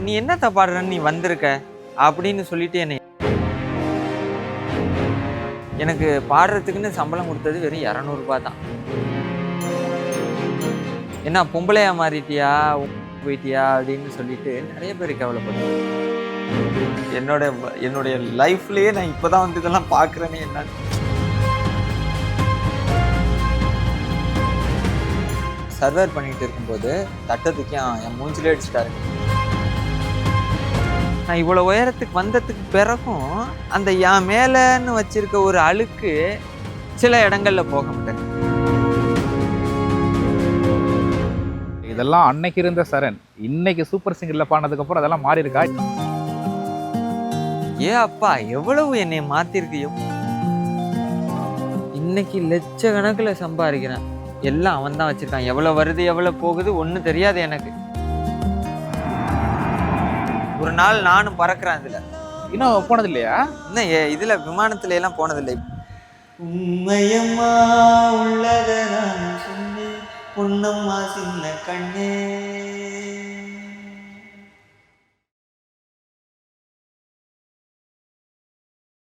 நீ என்னத்த பாடுறன்னு நீ வந்திருக்க அப்படின்னு சொல்லிட்டு எனக்கு பாடுறதுக்குன்னு சம்பளம் கொடுத்தது வெறும் 200 தான். என்ன பொம்பளையா மாறிட்டியா போயிட்டியா அப்படின்னு சொல்லிட்டு நிறைய பேர் கவலைப்படுவாங்க. என்னுடைய லைஃப்லயே நான் இப்பதான் வந்து இதெல்லாம் பாக்குறேன்னு என்ன சர்வர் பண்ணிட்டு இருக்கும்போது தட்டத்துக்கு என் மூஞ்சிலே அடிச்சுட்டாரு. நான் இவ்வளவு உயரத்துக்கு வந்ததுக்கு பிறகும் அந்த என் மேலன்னு வச்சிருக்க ஒரு அழுக்கு சில இடங்கள்ல போக மாட்டேன். இதெல்லாம் அன்னைக்கு இருந்த சரண் இன்னைக்கு சூப்பர் சிங்கர்ல பாடினதுக்கு அப்புறம் அதெல்லாம் மாறி இருக்கா? அப்பா எவ்வளவு என்னை மாத்திருக்கு. இன்னைக்கு லட்சக்கணக்கில் சம்பாதிக்கிறேன். எல்லாம் அவன் தான் வச்சிருக்கான். எவ்வளவு வருது எவ்வளவு போகுது ஒன்றும் தெரியாது எனக்கு. ஒரு நாள் நானும் பறக்கிறேன். இதுல இன்னும் போனது இல்லையா? இன்னும் இதுல விமானத்துல எல்லாம் போனதில்லை. உண்மையம்மா உள்ளத நான் சொன்னேன், பொன்னம்மா சின்ன கண்ணே